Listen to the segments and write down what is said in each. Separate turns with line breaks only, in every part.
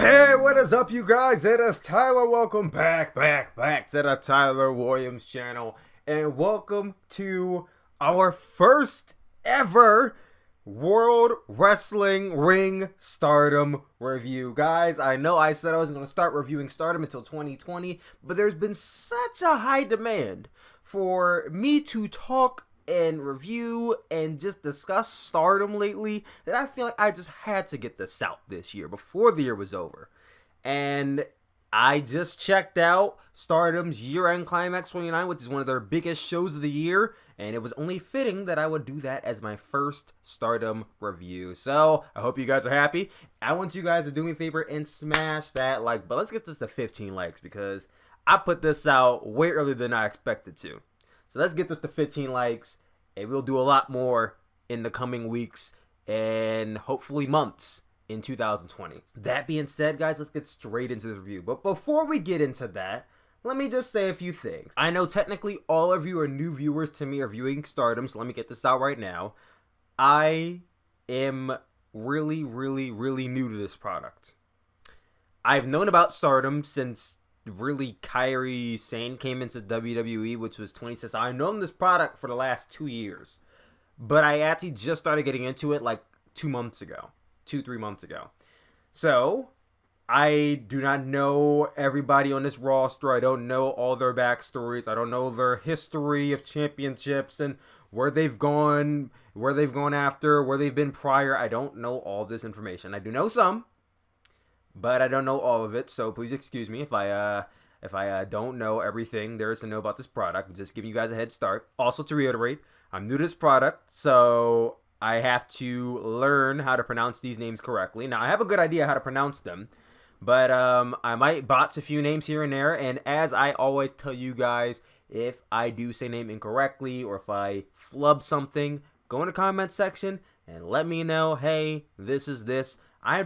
Hey, what is up, you guys? It is Tyler. Welcome back to the Tyler Williams channel. And welcome to our first ever World Wrestling Ring Stardom review. Guys, I know I said I wasn't going to start reviewing Stardom until 2020, but there's been such a high demand for me to talk and review and just discuss Stardom lately that I feel like I just had to get this out this year before the year was over. And I just checked out Stardom's year-end Climax 29, which is one of their biggest shows of the year, and it was only fitting that I would do that as my first Stardom review. So I hope you guys are happy. I want you guys to do me a favor and smash that like, but let's get this to 15 likes because I put this out way earlier than I expected to. So let's get this to 15 likes, and we'll do a lot more in the coming weeks and hopefully months in 2020. That being said, guys, let's get straight into the review. But before we get into that, let me just say a few things. I know technically all of you are new viewers to me reviewing Stardom, so let me get this out right now. I am really new to this product. I've known about Stardom since really Kairi Sane came into WWE, which was 26. I've known this product for the last 2 years, but I actually just started getting into it like 3 months ago. So I do not know everybody on this roster. I don't know all their backstories. I don't know their history of championships and where they've gone after, where they've been prior. I don't know all this information. I do know some, but I don't know all of it, so please excuse me if I don't know everything there is to know about this product. I'm just giving you guys a head start. Also, to reiterate, I'm new to this product, so I have to learn how to pronounce these names correctly. Now, I have a good idea how to pronounce them, but I might botch a few names here and there, and as I always tell you guys, if I do say name incorrectly or if I flub something, go in the comment section and let me know, hey, this is this. I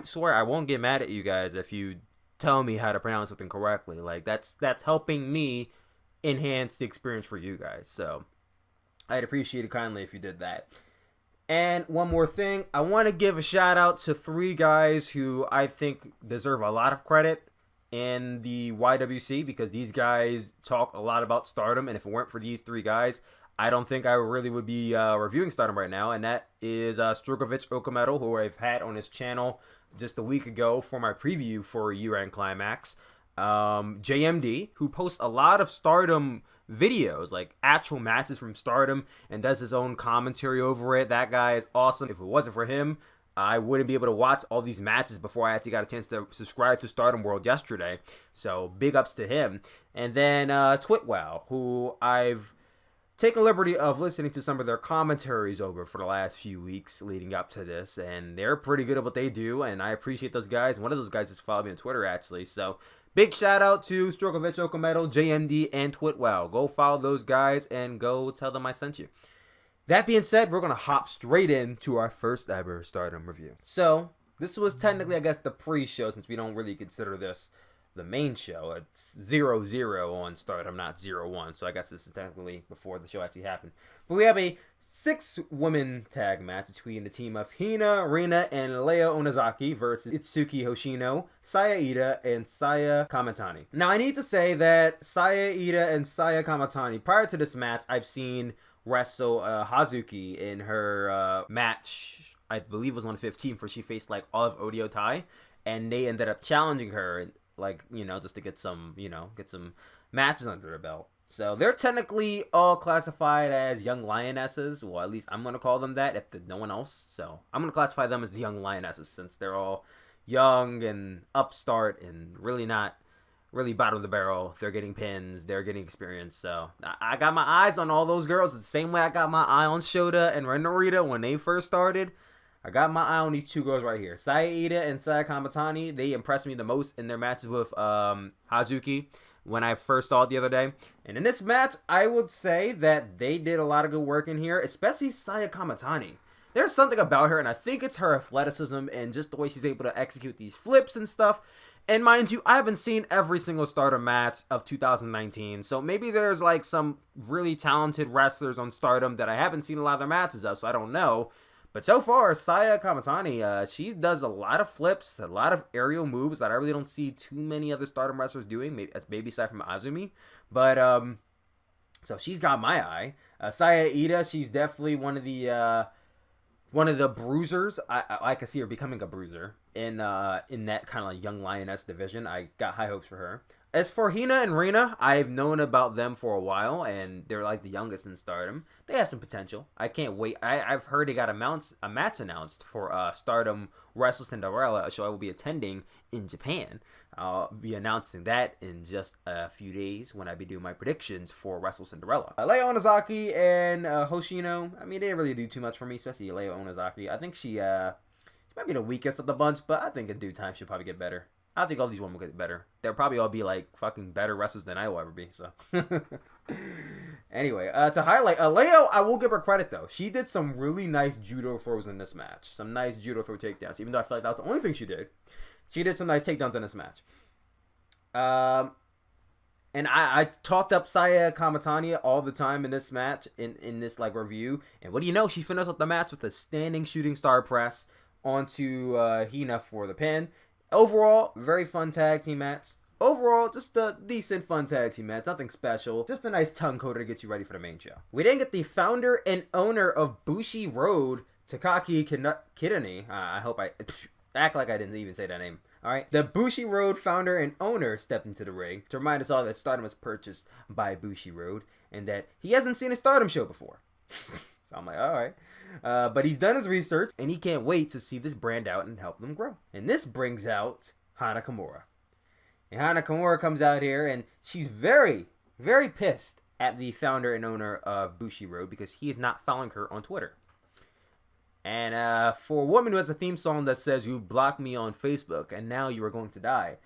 swear I won't get mad at you guys if you tell me how to pronounce something correctly. Like that's helping me enhance the experience for you guys. So I'd appreciate it kindly if you did that. And one more thing, I want to give a shout out to 3 guys who I think deserve a lot of credit in the YWC because these guys talk a lot about Stardom, and if it weren't for these 3 guys, I don't think I really would be reviewing Stardom right now, and that is Strugovic Okametal, who I've had on his channel just a week ago for my preview for year-end Climax. JMD, who posts a lot of Stardom videos, like actual matches from Stardom, and does his own commentary over it. That guy is awesome. If it wasn't for him, I wouldn't be able to watch all these matches before I actually got a chance to subscribe to Stardom World yesterday. So big ups to him. And then Twitwow, who I've taken liberty of listening to some of their commentaries over for the last few weeks leading up to this, and they're pretty good at what they do, and I appreciate those guys. One of those guys just followed me on Twitter, actually, so big shout out to Strugovic Okametal, JMD, and Twitwow. Go follow those guys and go tell them I sent you. That being said, we're going to hop straight into our first ever Stardom review. So, this was technically, I guess, the pre-show, since we don't really consider this the main show. It's 0-0 on Stardom, not 0-1, so I guess this is technically before the show actually happened. But we have a 6-woman tag match between the team of Hina, Rina, and Leia Onozaki versus Itsuki Hoshino, Saya Ida, and Saya Kamatani. Now, I need to say that Saya Ida and Saya Kamatani, prior to this match, I've seen wrestle Hazuki in her match, I believe it was 115, where she faced like all of Oedo Tai, and they ended up challenging her, like, you know, just to get some, get some matches under her belt. So they're technically all classified as young lionesses. Well, at least I'm going to call them that, if no one else. So I'm going to classify them as the young lionesses, since they're all young and upstart and really not really bottom of the barrel. They're getting pins, they're getting experience. So I got my eyes on all those girls the same way I got my eye on Shota and Renarita when they first started. I got my eye on these 2 girls right here. Saya Ida and Saya Kamatani, they impressed me the most in their matches with Hazuki when I first saw it the other day. And in this match, I would say that they did a lot of good work in here, especially Saya Kamatani. There's something about her, and I think it's her athleticism and just the way she's able to execute these flips and stuff. And mind you, I haven't seen every single Stardom match of 2019, so maybe there's like some really talented wrestlers on Stardom that I haven't seen a lot of their matches of, so I don't know. But so far, Saya Kamatani, she does a lot of flips, a lot of aerial moves that I really don't see too many other Stardom wrestlers doing, maybe aside from Azumi. But, so she's got my eye. Saya Ida, she's definitely one of the bruisers. I can see her becoming a bruiser in that kind of like young lioness division. I got high hopes for her. As for Hina and Reina, I've known about them for a while, and they're like the youngest in Stardom. They have some potential. I can't wait. I've heard they got a match announced for Stardom Wrestle Cinderella, a show I will be attending in Japan. I'll be announcing that in just a few days when I be doing my predictions for Wrestle Cinderella. Leia Onozaki and Hoshino, I mean, they didn't really do too much for me, especially Leia Onozaki. I think she might be the weakest of the bunch, but I think in due time she'll probably get better. I think all these women will get better. They'll probably all be like fucking better wrestlers than I will ever be. So, anyway, to highlight Leia, I will give her credit though. She did some really nice judo throws in this match. Some nice judo throw takedowns. Even though I feel like that was the only thing she did, she did some nice takedowns in this match. And I talked up Saya Kamatani all the time in this match, in this like review. And what do you know? She finished up the match with a standing shooting star press onto Hina for the pin. Overall, very fun tag team match. Overall, just a decent fun tag team match. Nothing special. Just a nice tongue coater to get you ready for the main show. We then get the founder and owner of Bushi Road, Takaki Kidani. I hope I act like I didn't even say that name. Alright. The Bushi Road founder and owner stepped into the ring to remind us all that Stardom was purchased by Bushi Road and that he hasn't seen a Stardom show before. So I'm like, alright. But he's done his research, and he can't wait to see this brand out and help them grow. And this brings out Hana Kimura. And Hana Kimura comes out here, and she's very, very pissed at the founder and owner of Bushi Road because he is not following her on Twitter. And for a woman who has a theme song that says, "You blocked me on Facebook, and now you are going to die,"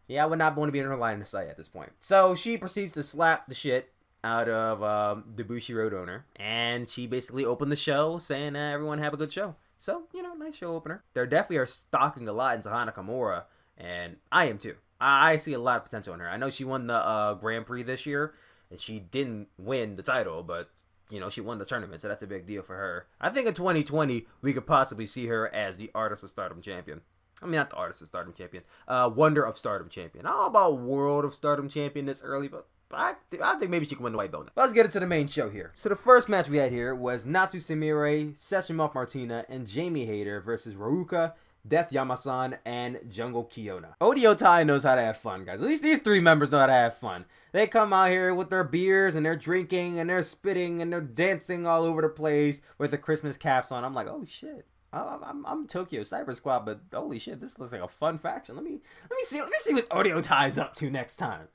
yeah, I would not want to be in her line of sight at this point. So she proceeds to slap the shit out of the Bushi Road owner, and she basically opened the show saying everyone have a good show. So, you know, nice show opener. They definitely are stocking a lot into Hana Kimura, and I am too. I see a lot of potential in her. I know she won the Grand Prix this year, and she didn't win the title, but you know, she won the tournament, so that's a big deal for her. I think in 2020 we could possibly see her as the Artist of Stardom champion. I mean, not the Artist of Stardom champion, Wonder of Stardom champion. I don't know about World of Stardom champion this early, but I think maybe she can win the white belt. Let's get into the main show here. So the first match we had here was Natsu Sumire, Session Moth Martina, and Jamie Hayter versus Ruka, Death Yamasan, and Jungle Kyona. Oedo Tai knows how to have fun, guys. At least these three members know how to have fun. They come out here with their beers, and they're drinking, and they're spitting, and they're dancing all over the place with the Christmas caps on. I'm like, oh shit. I'm Tokyo Cyber Squad, but holy shit, this looks like a fun faction. Let me see what Oedo Tai's up to next time.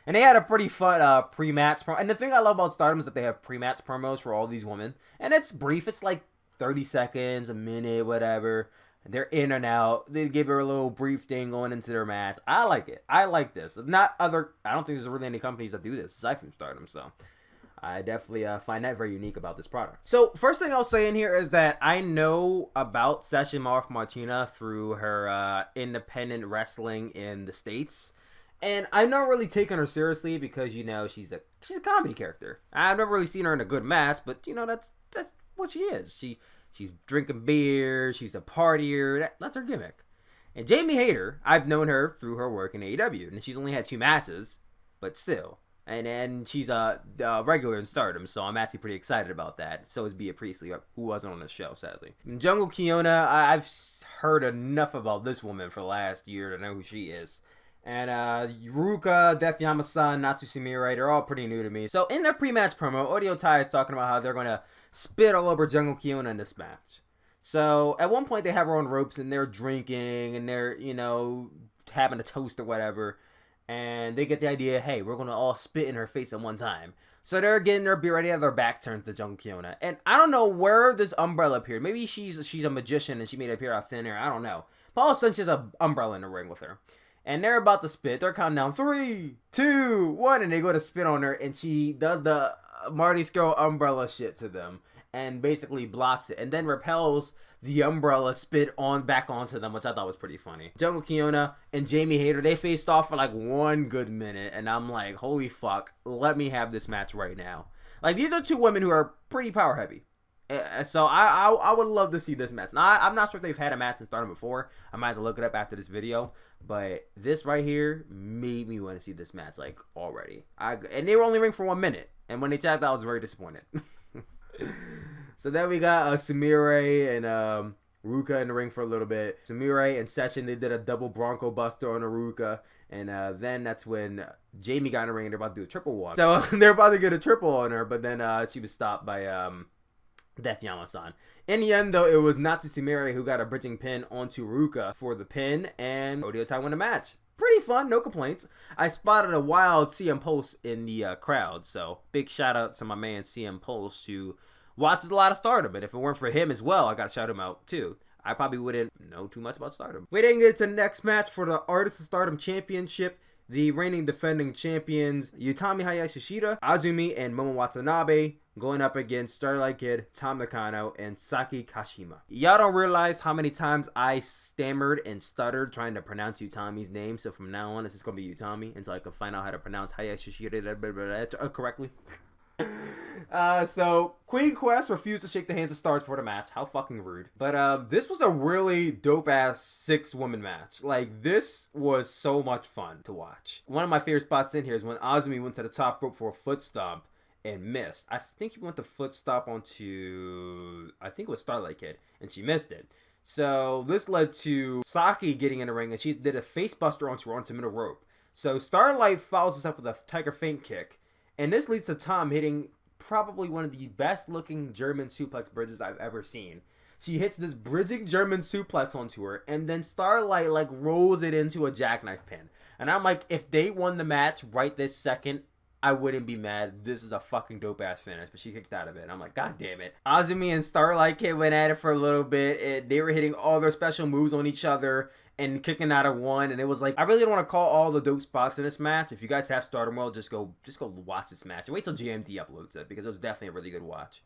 And they had a pretty fun pre-match promo. And the thing I love about Stardom is that they have pre-match promos for all these women. And it's brief. It's like 30 seconds, a minute, whatever. They're in and out. They give her a little brief thing going into their match. I like it. I like this. I don't think there's really any companies that do this aside from Stardom. So I definitely find that very unique about this product. So first thing I'll say in here is that I know about Session Moth Martina through her independent wrestling in the States. And I've not really taken her seriously because, you know, she's a comedy character. I've never really seen her in a good match, but, you know, that's what she is. She's drinking beer, she's a partier, that's her gimmick. And Jamie Hayter, I've known her through her work in AEW, and she's only had 2 matches, but still. And she's a regular in Stardom, so I'm actually pretty excited about that. So is Bea Priestley, who wasn't on the show, sadly. And Jungle Kyona, I've heard enough about this woman for the last year to know who she is. And Ruka, Death Yamasan, Natsu Sumire, they're all pretty new to me. So in their pre-match promo, Oedo Tai is talking about how they're going to spit all over Jungle Kyona in this match. So at one point they have her on ropes and they're drinking and they're, you know, having a toast or whatever. And they get the idea, hey, we're going to all spit in her face at one time. So they're getting their beer ready to have their back turned to Jungle Kyona. And I don't know where this umbrella appeared. Maybe she's a magician and she made it appear out of thin air. I don't know. But all of a sudden she has an umbrella in the ring with her. And they're about to spit. They're counting down 3, 2, 1, and they go to spit on her, and she does the Marty Skrull umbrella shit to them, and basically blocks it, and then repels the umbrella spit back onto them, which I thought was pretty funny. Jungle Kyona and Jamie Hayter, they faced off for like 1 good minute, and I'm like, holy fuck, let me have this match right now. Like, these are 2 women who are pretty power heavy. So I would love to see this match. Now, I'm not sure if they've had a match in Stardom before. I might have to look it up after this video. But this right here made me want to see this match, like, already. And they were only ring for 1 minute. And when they tagged out, I was very disappointed. So then we got Sumire and Ruka in the ring for a little bit. Sumire and Session, they did a double Bronco Buster on Ruka. And then that's when Jamie got in the ring and they're about to do a triple one. So they're about to get a triple on her, but then she was stopped by Death Yama-san. In the end, though, it was Natsu Sumire who got a bridging pin onto Ruka for the pin, and Oedo Tai won the match. Pretty fun, no complaints. I spotted a wild CM Pulse in the crowd, so big shout out to my man CM Pulse who watches a lot of Stardom, but if it weren't for him as well, I gotta shout him out too. I probably wouldn't know too much about Stardom. We didn't get to the next match for the Artist of Stardom Championship. The reigning defending champions, Utami Hayashishita, Azumi, and Momo Watanabe, going up against Starlight Kid, Tam Nakano, and Saki Kashima. Y'all don't realize how many times I stammered and stuttered trying to pronounce Utami's name, so from now on, it's just going to be Utami until I can find out how to pronounce Hayashishita correctly. So Queen Quest refused to shake the hands of stars for the match. How fucking rude. But this was a really dope ass 6-woman match. Like, this was so much fun to watch. One of my favorite spots in here is when Azumi went to the top rope for a foot stomp and missed. I think he went the foot stomp onto, I think it was Starlight Kid, and she missed it. So this led to Saki getting in the ring, and she did a face buster onto her onto middle rope. So Starlight follows this up with a Tiger Feint kick. And this leads to Tom hitting probably one of the best looking German suplex bridges I've ever seen. She hits this bridging German suplex onto her, and then Starlight like rolls it into a jackknife pin. And I'm like, if they won the match right this second, I wouldn't be mad. This is a fucking dope ass finish, but she kicked out of it. And I'm like, god damn it. Azumi and Starlight Kid went at it for a little bit. They were hitting all their special moves on each other and kicking out of one, and it was like, I really don't want to call all the dope spots in this match. If you guys have Stardom World, just go watch this match and wait till GMD uploads it, because it was definitely a really good watch.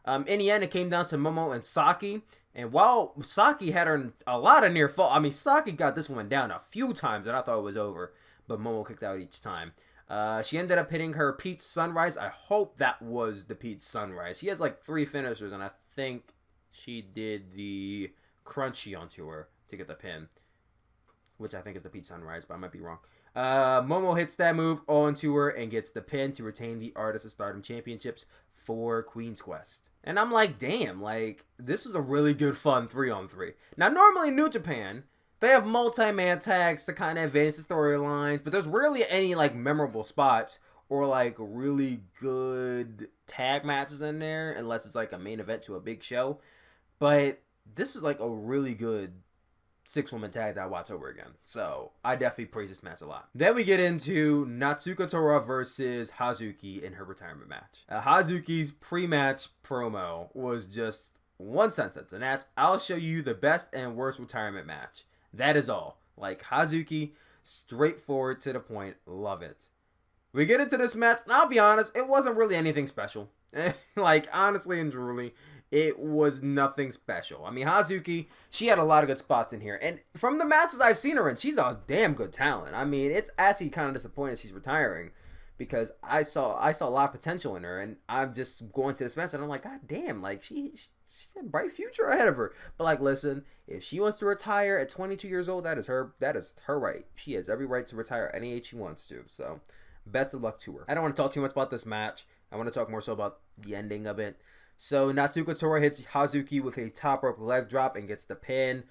In the end, it came down to Momo and Saki, and while Saki had her a lot of near fall, I mean, Saki got this one down a few times and I thought it was over, but Momo kicked out each time. She ended up hitting her Peach Sunrise. I hope that was the Peach Sunrise. She has like 3 finishers, and I think she did the Crunchy onto her to get the pin, which I think is the Peach Sunrise, but I might be wrong. Momo hits that move onto her and gets the pin to retain the Artist of Stardom Championships for Queen's Quest. And I'm like, damn, like, this was a really good fun 3-on-3. Now, normally in New Japan, they have multi-man tags to kind of advance the storylines, but there's rarely any, like, memorable spots or, like, really good tag matches in there, unless it's, like, a main event to a big show. But this is, like, a really good 6-woman tag that I watch over again. So I definitely praise this match a lot. Then we get into Natsuko Tora versus Hazuki in her retirement match. Hazuki's pre-match promo was just one sentence, and that's, I'll show you the best and worst retirement match. That is all. Like, Hazuki, straightforward to the point. Love it. We get into this match, and I'll be honest, it wasn't really anything special. Like, honestly and truly, it was nothing special. I mean, Hazuki, she had a lot of good spots in here. And from the matches I've seen her in, she's a damn good talent. I mean, it's actually kind of disappointing she's retiring, because I saw a lot of potential in her. And I'm just going to this match, and I'm like, god damn, like, she's a bright future ahead of her. But, like, listen, if she wants to retire at 22 years old, that is her right. She has every right to retire at any age she wants to. So, best of luck to her. I don't want to talk too much about this match. I want to talk more so about the ending of it. So Natsuko Tora hits Hazuki with a top rope leg drop and gets the pin.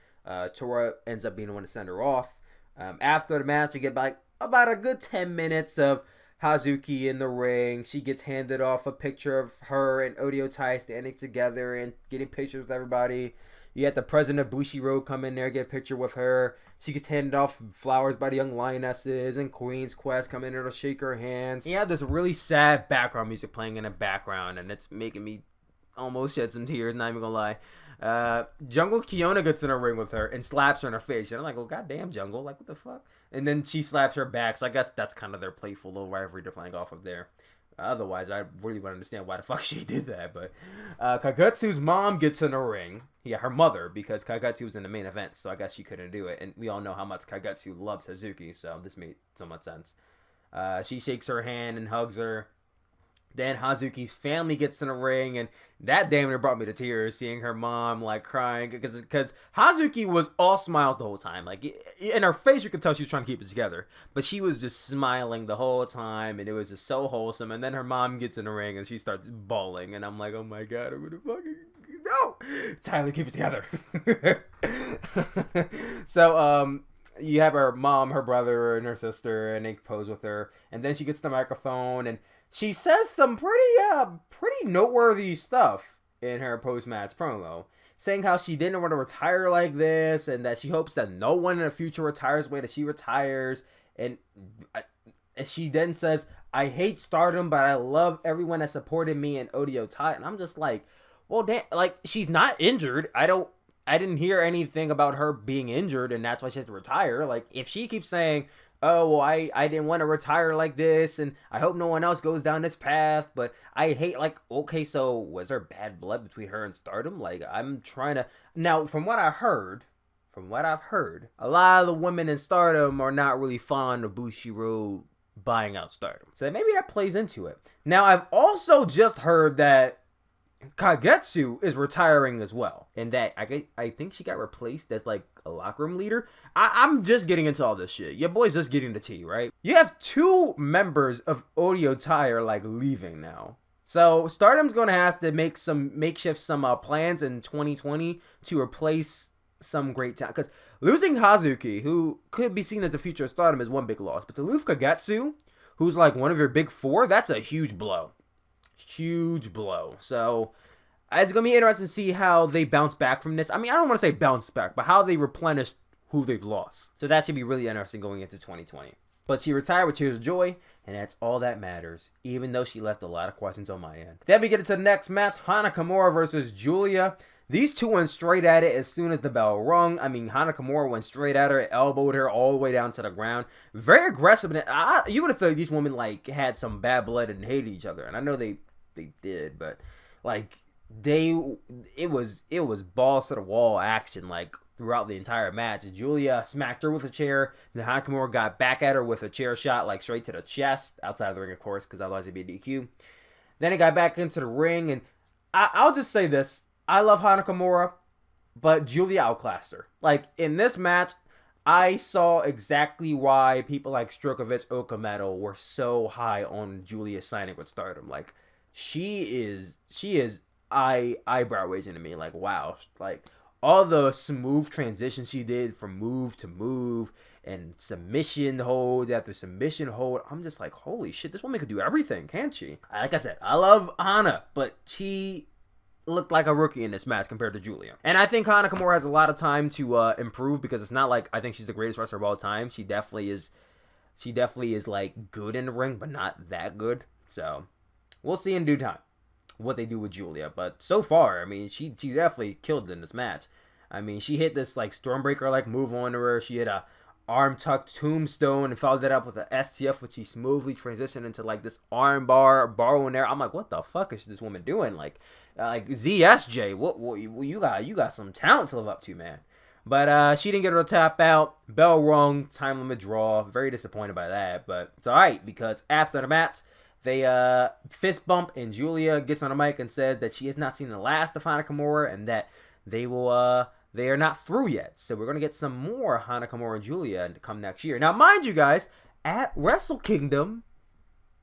Tora ends up being the one to send her off. After the match, we get like about a good 10 minutes of Hazuki in the ring. She gets handed off a picture of her and Oedo Tai standing together and getting pictures with everybody. You had the president of Bushi Road come in there, get a picture with her. She gets handed off flowers by the young lionesses, and Queen's Quest come in there to shake her hands. He had this really sad background music playing in the background, and it's making me almost shed some tears, not even gonna lie. Jungle Kiona gets in a ring with her and slaps her in her face. And I'm like, oh, goddamn, Jungle. Like, what the fuck? And then she slaps her back. So I guess that's kind of their playful little rivalry they're playing off of there. Otherwise, I really wouldn't understand why the fuck she did that. But Kagetsu's mom gets in a ring. Yeah, her mother, because Kagetsu was in the main event. So I guess she couldn't do it. And we all know how much Kagetsu loves Hazuki. So this made so much sense. She shakes her hand and hugs her. Then Hazuki's family gets in the ring, and that damn near brought me to tears seeing her mom like crying because Hazuki was all smiles the whole time. Like in her face, you could tell she was trying to keep it together, but she was just smiling the whole time, and it was just so wholesome. And then her mom gets in the ring and she starts bawling, and I'm like, oh my god, I'm gonna fucking no, Tyler, keep it together. So you have her mom, her brother, and her sister, and they pose with her, and then she gets the microphone and she says some pretty noteworthy stuff in her post-match promo, saying how she didn't want to retire like this, and that she hopes that no one in the future retires the way that she retires. And she then says, "I hate Stardom, but I love everyone that supported me in Oedo Tai." And I'm just like, well, damn, like she's not injured. I didn't hear anything about her being injured, and that's why she has to retire. Like if she keeps saying, oh, well, I didn't want to retire like this, and I hope no one else goes down this path, but I hate, like, okay, so was there bad blood between her and Stardom? Like, I'm trying to... Now, from what I've heard, a lot of the women in Stardom are not really fond of Bushi Road buying out Stardom. So maybe that plays into it. Now, I've also just heard that Kagetsu is retiring as well, and that I think she got replaced as like a locker room leader. I'm just getting into all this shit. Your boy's just getting the tea, right? You have 2 members of Oedo Tai are like leaving now, so Stardom's gonna have to make some plans in 2020 to replace some great talent. Because losing Hazuki, who could be seen as the future of Stardom, is one big loss, but to lose Kagetsu, who's like one of your big 4, that's a huge blow. Huge blow. So it's gonna be interesting to see how they bounce back from this. I mean, I don't want to say bounce back, but how they replenish who they've lost. So that should be really interesting going into 2020. But she retired with tears of joy, and that's all that matters, even though she left a lot of questions on my end. Then we get into the next match, Hana Kimura versus Giulia. These 2 went straight at it as soon as the bell rung. I mean, Hana Kimura went straight at her, elbowed her all the way down to the ground. Very aggressive. And you would have thought these women like had some bad blood and hated each other. And I know they did, but like it was balls to the wall action like throughout the entire match. Giulia smacked her with a chair. Then Hana Kimura got back at her with a chair shot like straight to the chest, outside of the ring, of course, because otherwise it'd be a DQ. Then it got back into the ring, and I'll just say this. I love Hana Kimura, but Giulia outclassed her. Like, in this match, I saw exactly why people like Strokovich Okametal were so high on Giulia signing with Stardom. Like, she is eyebrow raising to me. Like, wow. Like, all the smooth transitions she did from move to move and submission hold after submission hold. I'm just like, holy shit, this woman could do everything, can't she? Like I said, I love Hana, but she looked like a rookie in this match compared to Giulia. And I think Hana Kimura has a lot of time to improve, because it's not like I think she's the greatest wrestler of all time. She definitely is like good in the ring, but not that good. So we'll see in due time what they do with Giulia. But so far, I mean, she definitely killed in this match. I mean, she hit this like Stormbreaker like move on her. She hit a arm tucked tombstone and followed that up with an STF, which she smoothly transitioned into like this arm bar in there. I'm like, what the fuck is this woman doing? Like ZSJ, what you got some talent to live up to, man. But she didn't get her to tap out. Bell rung, time limit draw. Very disappointed by that, but it's alright, because after the match, they fist bump, and Giulia gets on the mic and says that she has not seen the last of Hana Kimura, and that they are not through yet. So we're going to get some more Hana Kimura and Giulia to come next year. Now, mind you guys, at Wrestle Kingdom,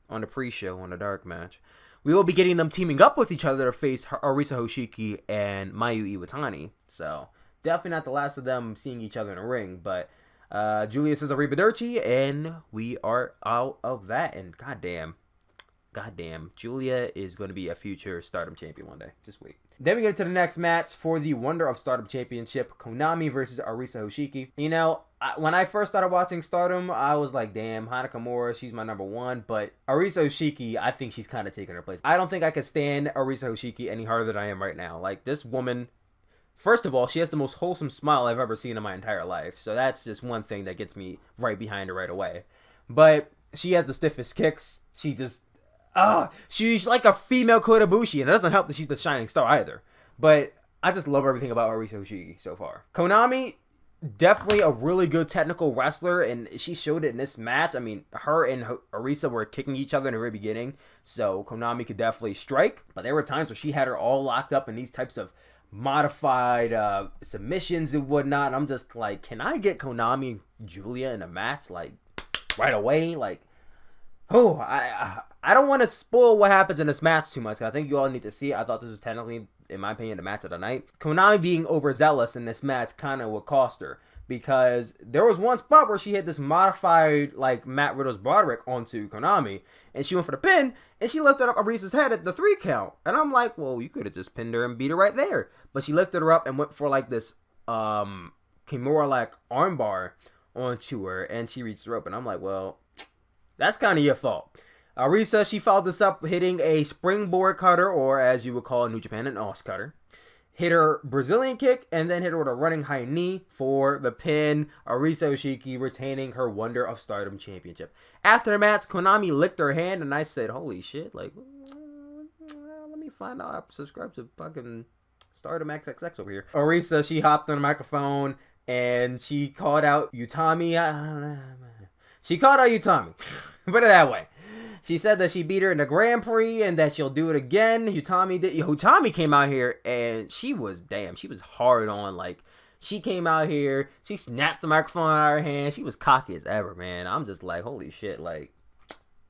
on the pre-show, on the dark match, we will be getting them teaming up with each other to face Arisa Hoshiki and Mayu Iwatani. So definitely not the last of them seeing each other in a ring, but Giulia says Arrivederci, and we are out of that. And goddamn, Giulia is going to be a future Stardom champion one day. Just wait. Then we get to the next match for the Wonder of Stardom Championship, Konami versus Arisa Hoshiki. You know, when I first started watching Stardom, I was like, damn, Hana Kimura, she's my number one. But Arisa Hoshiki, I think she's kind of taking her place. I don't think I could stand Arisa Hoshiki any harder than I am right now. Like, this woman, first of all, she has the most wholesome smile I've ever seen in my entire life. So that's just one thing that gets me right behind her right away. But she has the stiffest kicks. She's like a female Kota Ibushi, and it doesn't help that she's the shining star either. But I just love everything about Arisa Hoshiki so far. Konami, definitely a really good technical wrestler, and she showed it in this match. I mean, her and Arisa were kicking each other in the very beginning, so Konami could definitely strike. But there were times where she had her all locked up in these types of modified submissions and whatnot. And I'm just like, can I get Konami and Giulia in a match like right away? Like, oh, I don't want to spoil what happens in this match too much. I think you all need to see it. I thought this was technically, in my opinion, the match of the night. Konami being overzealous in this match kind of would cost her, because there was one spot where she hit this modified, like, Matt Riddle's Broderick onto Konami, and she went for the pin, and she lifted up Arisa's head at the 3 count. And I'm like, well, you could have just pinned her and beat her right there. But she lifted her up and went for, like, this Kimura-like armbar onto her, and she reached the rope. And I'm like, well, that's kind of your fault. Arisa, she followed this up hitting a springboard cutter, or as you would call in New Japan, an os cutter. Hit her Brazilian kick, and then hit her with a running high knee for the pin. Arisa Hoshiki retaining her Wonder of Stardom Championship. After the match, Konami licked her hand, and I said, holy shit, like, let me find out. I subscribe to fucking Stardom XXX over here. Arisa, she hopped on the microphone, and she called out Utami. She called out Utami. Put it that way. She said that she beat her in the Grand Prix and that she'll do it again. Utami came out here and she was hard on. Like, she came out here, she snapped the microphone out of her hand. She was cocky as ever, man. I'm just like, holy shit, like,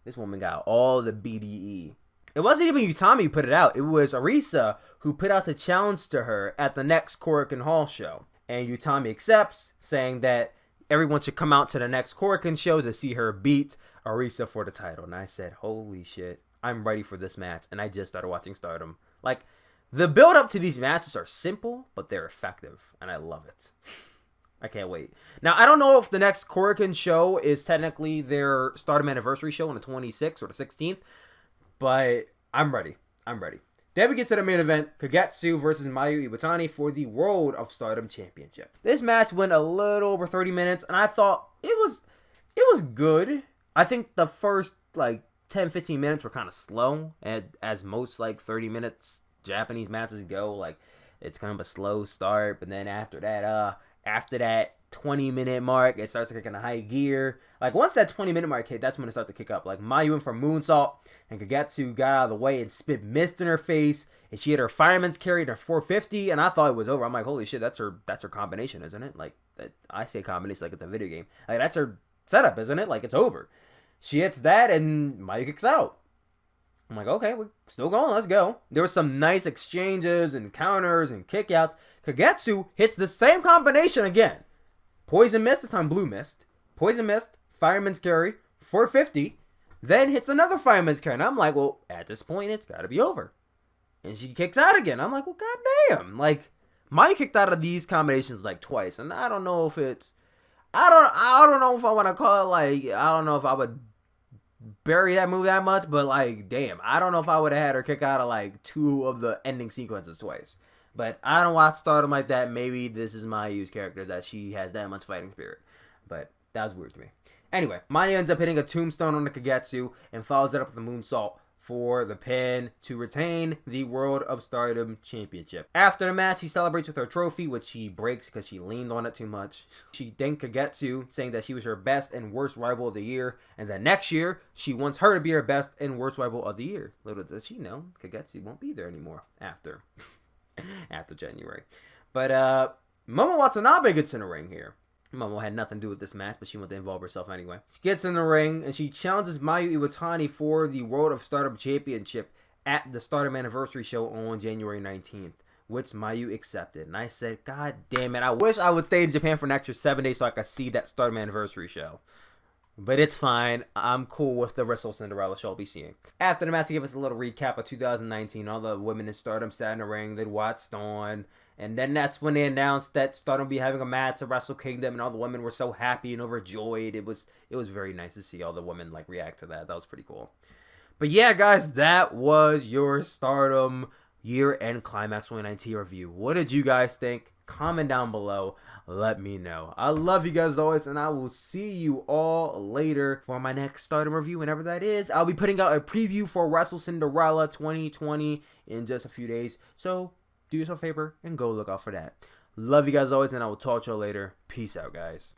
this woman got all the BDE. It wasn't even Utami who put it out. It was Arisa who put out the challenge to her at the next Korakuen Hall show. And Utami accepts, saying that everyone should come out to the next Korakuen show to see her beat Arisa for the title. And I said, holy shit, I'm ready for this match. And I just started watching Stardom. Like, the build up to these matches are simple, but they're effective. And I love it. I can't wait. Now, I don't know if the next Korakuen show is technically their Stardom anniversary show on the 26th or the 16th. But I'm ready. I'm ready. Then we get to the main event, Kagetsu versus Mayu Iwatani for the World of Stardom Championship. This match went a little over 30 minutes, and I thought it was good. I think the first, like, 10-15 minutes were kind of slow, as most, like, 30 minutes Japanese matches go. Like, it's kind of a slow start, but then after that 20-minute mark, it starts to kick in a high gear. Like, once that 20-minute mark hit, that's when it started to kick up. Like, Mayu went for moonsault, and Kagetsu got out of the way and spit mist in her face, and she hit her fireman's carry to her 450, and I thought it was over. I'm like, holy shit, that's her combination, isn't it? Like, I say combination like it's a video game. Like, that's her setup, isn't it? Like, it's over. She hits that, and Mayu kicks out. I'm like, okay, we're still going, let's go. There were some nice exchanges and counters and kickouts. Kagetsu hits the same combination again. Poison Mist, this time Blue Mist. Poison Mist, Fireman's Carry, 450. Then hits another Fireman's Carry. And I'm like, well, at this point, it's got to be over. And she kicks out again. I'm like, well, goddamn. Like, Mayu kicked out of these combinations like twice. And I don't know if it's... I don't know if I want to call it, like... I don't know if I would bury that move that much. But, like, damn. I don't know if I would have had her kick out of, like, 2 of the ending sequences twice. But I don't watch Stardom like that. Maybe this is Mayu's character, that she has that much fighting spirit. But that was weird to me. Anyway, Mayu ends up hitting a tombstone on the Kagetsu and follows it up with a moonsault for the pin to retain the World of Stardom Championship. After the match, he celebrates with her trophy, which she breaks because she leaned on it too much. She thanked Kagetsu, saying that she was her best and worst rival of the year, and that next year, she wants her to be her best and worst rival of the year. Little does she know, Kagetsu won't be there anymore after January. But Momo Watanabe gets in the ring here. Momo had nothing to do with this match, but she wanted to involve herself anyway. She gets in the ring, and she challenges Mayu Iwatani for the World of Stardom Championship at the Stardom Anniversary Show on January 19th, which Mayu accepted. And I said, God damn it, I wish I would stay in Japan for an extra 7 days so I could see that Stardom Anniversary Show. But it's fine. I'm cool with the Wrestle Cinderella show I'll be seeing. After the match, he gave us a little recap of 2019. All the women in Stardom sat in the ring. They watched on. And then that's when they announced that Stardom will be having a match at Wrestle Kingdom. And all the women were so happy and overjoyed. It was very nice to see all the women like react to that. That was pretty cool. But yeah, guys, that was your Stardom year-end Climax 2019 review. What did you guys think? Comment down below. Let me know. I love you guys as always, and I will see you all later for my next Stardom review, whenever that is. I'll be putting out a preview for Wrestle Cinderella 2020 in just a few days, so do yourself a favor and go look out for that. Love you guys always, and I will talk to y'all later. Peace out, guys.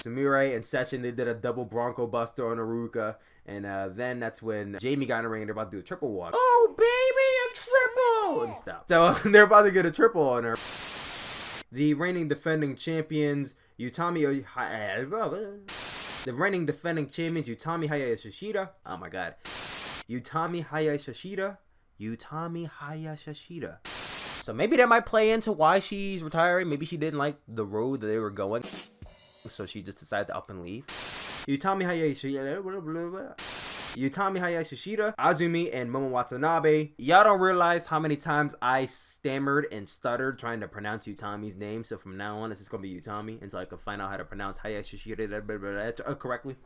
Samurai and Session, they did a double Bronco Buster on Aruka, and then that's when Jamie got in the ring and they're about to do a triple walk. Oh, baby, a triple! And stop. So they're about to get a triple on her. The reigning defending champions, Utami Hayashishita. Oh my god. Utami Hayashishita. So maybe that might play into why she's retiring. Maybe she didn't like the road that they were going, so she just decided to up and leave. Utami Hayashishita, Azumi, and Momo Watanabe. Y'all don't realize how many times I stammered and stuttered trying to pronounce Utami's name. So from now on, it's just gonna be Utami until I can find out how to pronounce Hayashishita correctly.